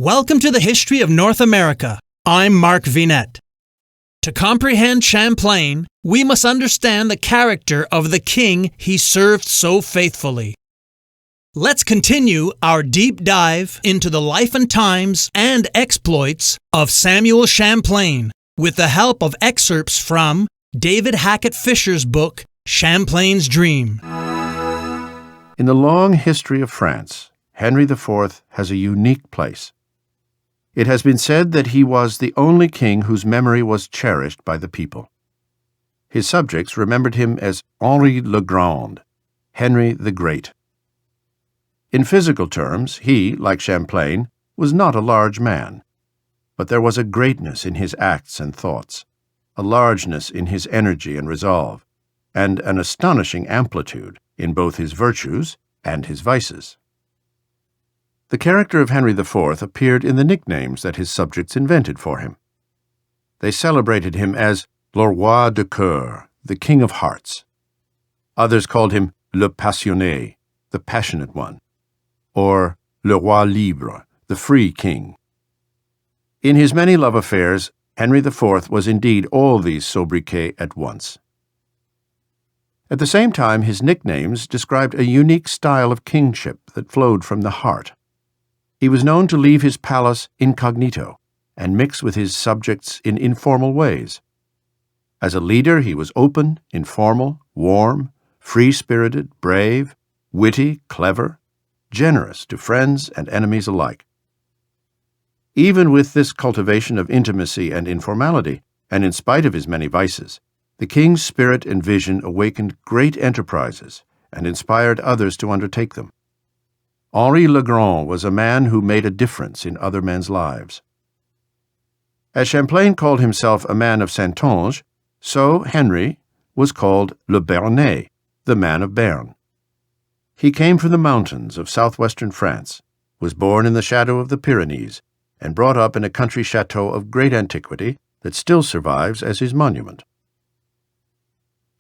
Welcome to the History of North America. I'm Mark Vinette. To comprehend Champlain, we must understand the character of the king he served so faithfully. Let's continue our deep dive into the life and times and exploits of Samuel Champlain with the help of excerpts from David Hackett Fisher's book, Champlain's Dream. In the long history of France, Henri the Fourth has a unique place. It has been said that he was the only king whose memory was cherished by the people. His subjects remembered him as Henri le Grand, Henry the Great. In physical terms, he, like Champlain, was not a large man, but there was a greatness in his acts and thoughts, a largeness in his energy and resolve, and an astonishing amplitude in both his virtues and his vices. The character of Henri IV appeared in the nicknames that his subjects invented for him. They celebrated him as le roi de cœur, the king of hearts. Others called him le passionné, the passionate one, or le roi libre, the free king. In his many love affairs, Henri IV was indeed all these sobriquets at once. At the same time, his nicknames described a unique style of kingship that flowed from the heart. He was known to leave his palace incognito and mix with his subjects in informal ways. As a leader, he was open, informal, warm, free-spirited, brave, witty, clever, generous to friends and enemies alike. Even with this cultivation of intimacy and informality, and in spite of his many vices, the king's spirit and vision awakened great enterprises and inspired others to undertake them. Henri le Grand was a man who made a difference in other men's lives. As Champlain called himself a man of Saintonge, so Henri was called le Béarnais, the man of Béarn. He came from the mountains of southwestern France, was born in the shadow of the Pyrenees, and brought up in a country chateau of great antiquity that still survives as his monument.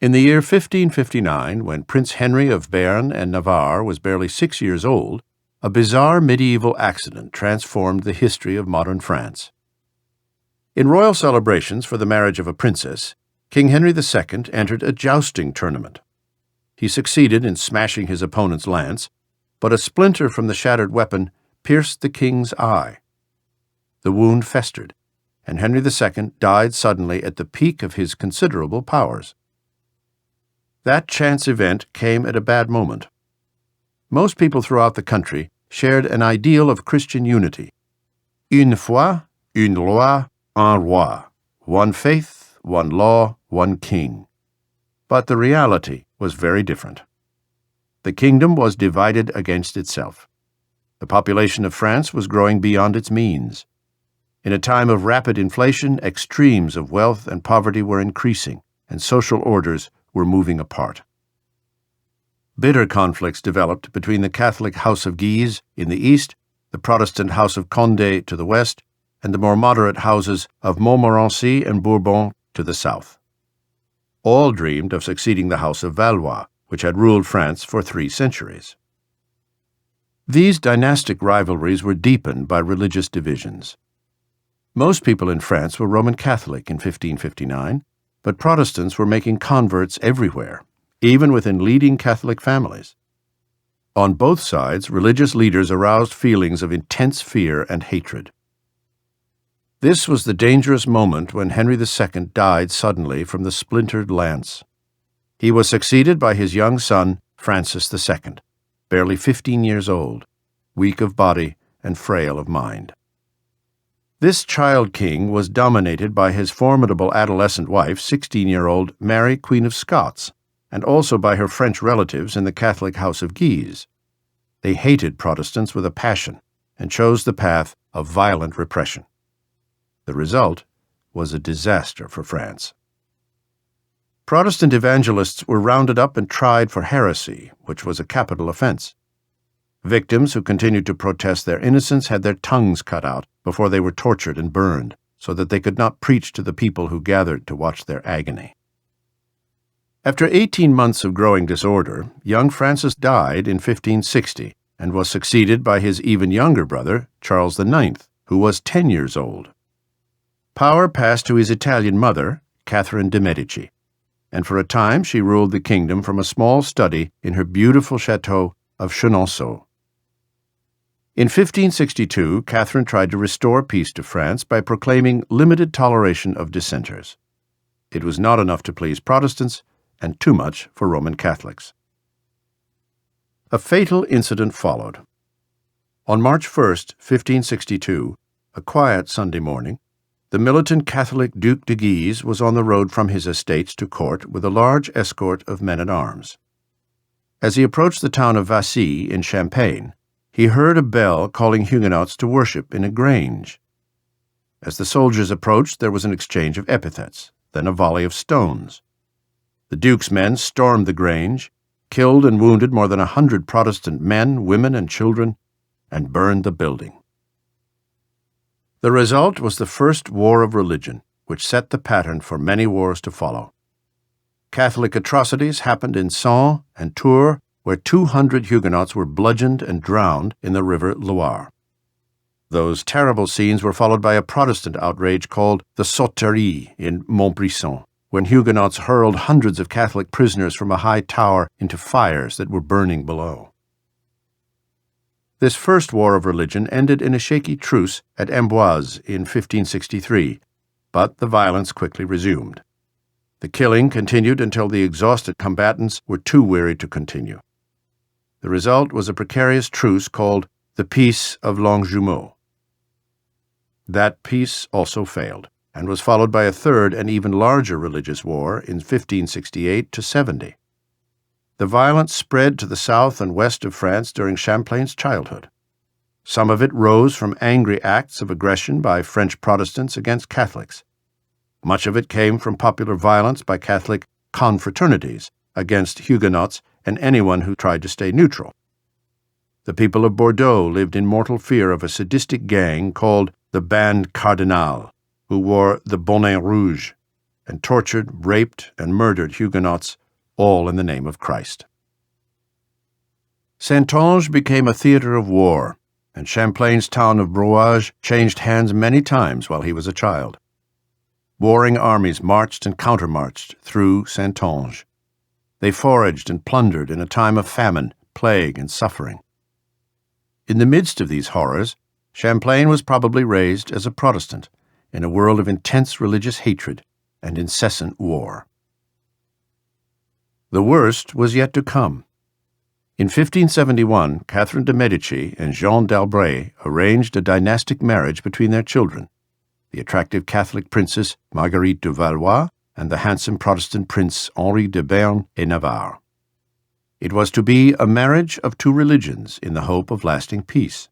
In the year 1559, when Prince Henry of Béarn and Navarre was barely 6 years old, a bizarre medieval accident transformed the history of modern France. In royal celebrations for the marriage of a princess, King Henri II entered a jousting tournament. He succeeded in smashing his opponent's lance, but a splinter from the shattered weapon pierced the king's eye. The wound festered, and Henri II died suddenly at the peak of his considerable powers. That chance event came at a bad moment. Most people throughout the country shared an ideal of Christian unity. Une foi, une loi, un roi. One faith, one law, one king. But the reality was very different. The kingdom was divided against itself. The population of France was growing beyond its means. In a time of rapid inflation, extremes of wealth and poverty were increasing, and social orders were moving apart. Bitter conflicts developed between the Catholic House of Guise in the east, the Protestant House of Condé to the west, and the more moderate houses of Montmorency and Bourbon to the south. All dreamed of succeeding the House of Valois, which had ruled France for 3 centuries. These dynastic rivalries were deepened by religious divisions. Most people in France were Roman Catholic in 1559, but Protestants were making converts everywhere, even within leading Catholic families. On both sides, religious leaders aroused feelings of intense fear and hatred. This was the dangerous moment when Henri II died suddenly from the splintered lance. He was succeeded by his young son, Francis II, barely 15 years old, weak of body and frail of mind. This child king was dominated by his formidable adolescent wife, 16-year-old Mary, Queen of Scots, and also by her French relatives in the Catholic House of Guise. They hated Protestants with a passion and chose the path of violent repression. The result was a disaster for France. Protestant evangelists were rounded up and tried for heresy, which was a capital offense. Victims who continued to protest their innocence had their tongues cut out before they were tortured and burned, so that they could not preach to the people who gathered to watch their agony. After 18 months of growing disorder, young Francis died in 1560 and was succeeded by his even younger brother, Charles IX, who was 10 years old. Power passed to his Italian mother, Catherine de' Medici, and for a time she ruled the kingdom from a small study in her beautiful chateau of Chenonceau. In 1562, Catherine tried to restore peace to France by proclaiming limited toleration of dissenters. It was not enough to please Protestants and too much for Roman Catholics. A fatal incident followed. On March 1, 1562, a quiet Sunday morning, the militant Catholic Duc de Guise was on the road from his estates to court with a large escort of men-at-arms. As he approached the town of Vassy in Champagne, he heard a bell calling Huguenots to worship in a grange. As the soldiers approached, there was an exchange of epithets, then a volley of stones. The Duke's men stormed the grange, killed and wounded more than 100 Protestant men, women, and children, and burned the building. The result was the First War of Religion, which set the pattern for many wars to follow. Catholic atrocities happened in Sens and Tours, where 200 Huguenots were bludgeoned and drowned in the river Loire. Those terrible scenes were followed by a Protestant outrage called the Sauterie in Montbrison, when Huguenots hurled hundreds of Catholic prisoners from a high tower into fires that were burning below. This First War of Religion ended in a shaky truce at Amboise in 1563, but the violence quickly resumed. The killing continued until the exhausted combatants were too weary to continue. The result was a precarious truce called the Peace of Longjumeau. That peace also failed, and was followed by a third and even larger religious war in 1568 to 70. The violence spread to the south and west of France during Champlain's childhood. Some of it rose from angry acts of aggression by French Protestants against Catholics. Much of it came from popular violence by Catholic confraternities against Huguenots and anyone who tried to stay neutral. The people of Bordeaux lived in mortal fear of a sadistic gang called the Bande Cardinal, who wore the bonnet rouge, and tortured, raped, and murdered Huguenots, all in the name of Christ. Saintonge became a theater of war, and Champlain's town of Brouage changed hands many times while he was a child. Warring armies marched and countermarched through Saintonge. They foraged and plundered in a time of famine, plague, and suffering. In the midst of these horrors, Champlain was probably raised as a Protestant in a world of intense religious hatred and incessant war. The worst was yet to come. In 1571, Catherine de' Medici and Jean d'Albret arranged a dynastic marriage between their children, the attractive Catholic princess Marguerite de Valois and the handsome Protestant prince Henri de Béarn et Navarre. It was to be a marriage of two religions in the hope of lasting peace.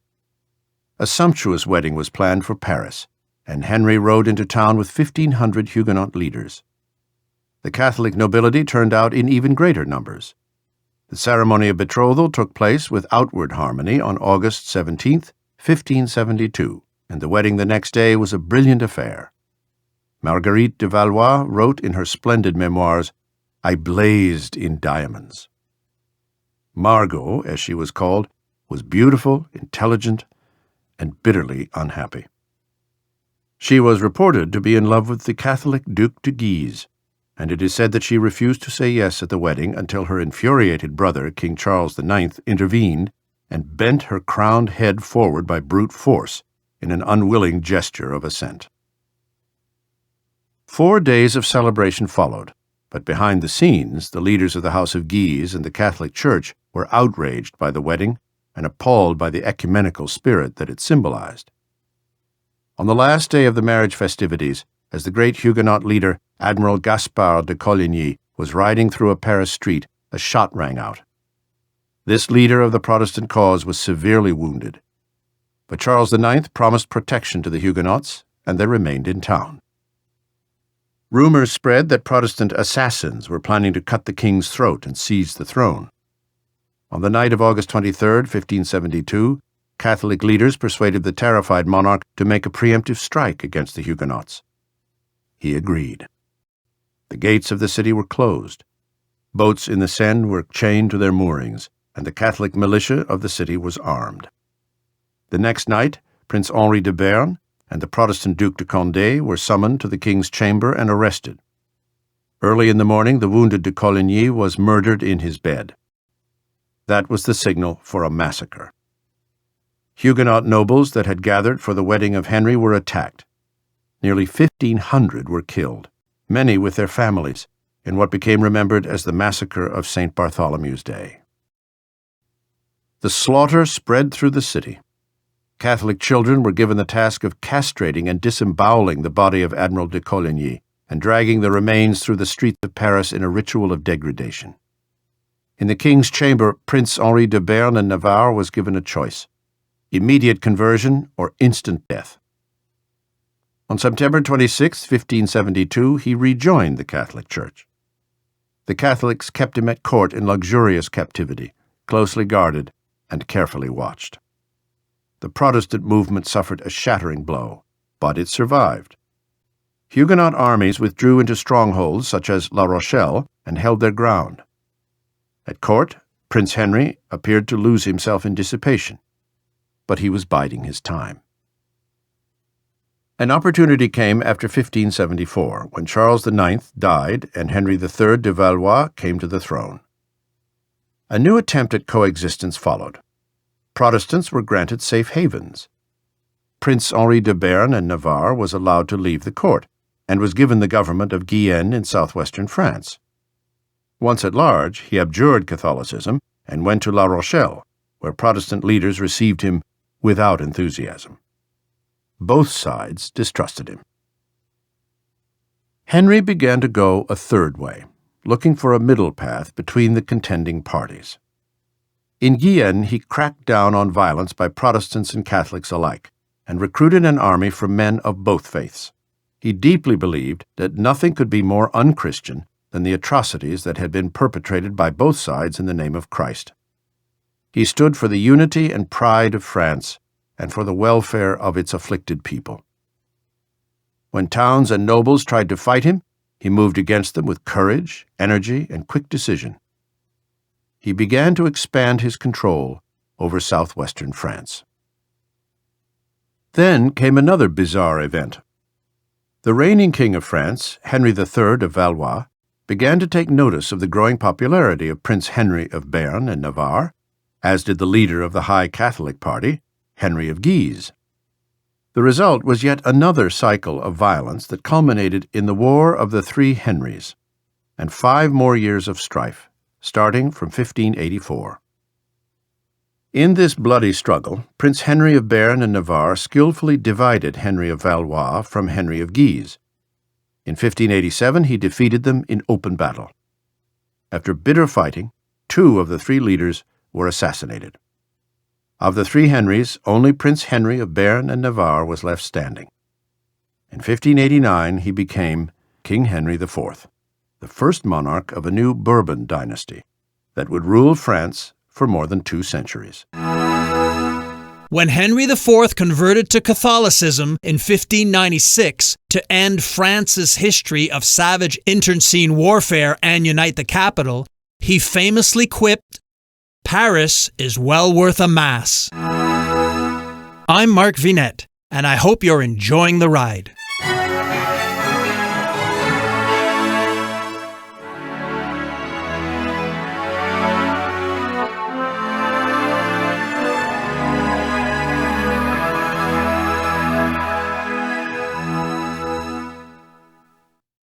A sumptuous wedding was planned for Paris, and Henry rode into town with 1,500 Huguenot leaders. The Catholic nobility turned out in even greater numbers. The ceremony of betrothal took place with outward harmony on August 17, 1572, and the wedding the next day was a brilliant affair. Marguerite de Valois wrote in her splendid memoirs, "I blazed in diamonds." Margot, as she was called, was beautiful, intelligent, and bitterly unhappy. She was reported to be in love with the Catholic Duc de Guise, and it is said that she refused to say yes at the wedding until her infuriated brother, King Charles IX, intervened and bent her crowned head forward by brute force in an unwilling gesture of assent. 4 days of celebration followed, but behind the scenes, the leaders of the House of Guise and the Catholic Church were outraged by the wedding and appalled by the ecumenical spirit that it symbolized. On the last day of the marriage festivities, as the great Huguenot leader Admiral Gaspard de Coligny was riding through a Paris street, a shot rang out. This leader of the Protestant cause was severely wounded, but Charles IX promised protection to the Huguenots, and they remained in town. Rumors spread that Protestant assassins were planning to cut the king's throat and seize the throne. On the night of August 23, 1572, Catholic leaders persuaded the terrified monarch to make a preemptive strike against the Huguenots. He agreed. The gates of the city were closed. Boats in the Seine were chained to their moorings, and the Catholic militia of the city was armed. The next night, Prince Henri de Béarn and the Protestant Duc de Condé were summoned to the king's chamber and arrested. Early in the morning, the wounded de Coligny was murdered in his bed. That was the signal for a massacre. Huguenot nobles that had gathered for the wedding of Henry were attacked. Nearly 1,500 were killed, many with their families, in what became remembered as the Massacre of St. Bartholomew's Day. The slaughter spread through the city. Catholic children were given the task of castrating and disemboweling the body of Admiral de Coligny and dragging the remains through the streets of Paris in a ritual of degradation. In the king's chamber, Prince Henri de Béarn and Navarre was given a choice: immediate conversion or instant death. On September 26, 1572, he rejoined the Catholic Church. The Catholics kept him at court in luxurious captivity, closely guarded and carefully watched. The Protestant movement suffered a shattering blow, but it survived. Huguenot armies withdrew into strongholds such as La Rochelle and held their ground. At court, Prince Henry appeared to lose himself in dissipation, but he was biding his time. An opportunity came after 1574, when Charles IX died and Henri III de Valois came to the throne. A new attempt at coexistence followed. Protestants were granted safe havens. Prince Henri de Béarn and Navarre was allowed to leave the court and was given the government of Guyenne in southwestern France. Once at large, he abjured Catholicism and went to La Rochelle, where Protestant leaders received him without enthusiasm. Both sides distrusted him. Henry began to go a third way, looking for a middle path between the contending parties. In Guyenne, he cracked down on violence by Protestants and Catholics alike, and recruited an army from men of both faiths. He deeply believed that nothing could be more unchristian than the atrocities that had been perpetrated by both sides in the name of Christ. He stood for the unity and pride of France and for the welfare of its afflicted people. When towns and nobles tried to fight him, he moved against them with courage, energy, and quick decision. He began to expand his control over southwestern France. Then came another bizarre event. The reigning king of France, Henri III of Valois, began to take notice of the growing popularity of Prince Henry of Béarn and Navarre, as did the leader of the High Catholic party, Henry of Guise. The result was yet another cycle of violence that culminated in the War of the Three Henries, and 5 more years of strife, starting from 1584. In this bloody struggle, Prince Henry of Béarn and Navarre skillfully divided Henry of Valois from Henry of Guise. In 1587, he defeated them in open battle. After bitter fighting, 2 of the 3 leaders were assassinated. Of the 3 Henrys, only Prince Henry of Béarn and Navarre was left standing. In 1589, he became King Henri the Fourth, the first monarch of a new Bourbon dynasty that would rule France for more than 2 centuries. When Henri IV converted to Catholicism in 1596 to end France's history of savage internecine warfare and unite the capital, he famously quipped, "Paris is well worth a mass." I'm Mark Vinet, and I hope you're enjoying the ride.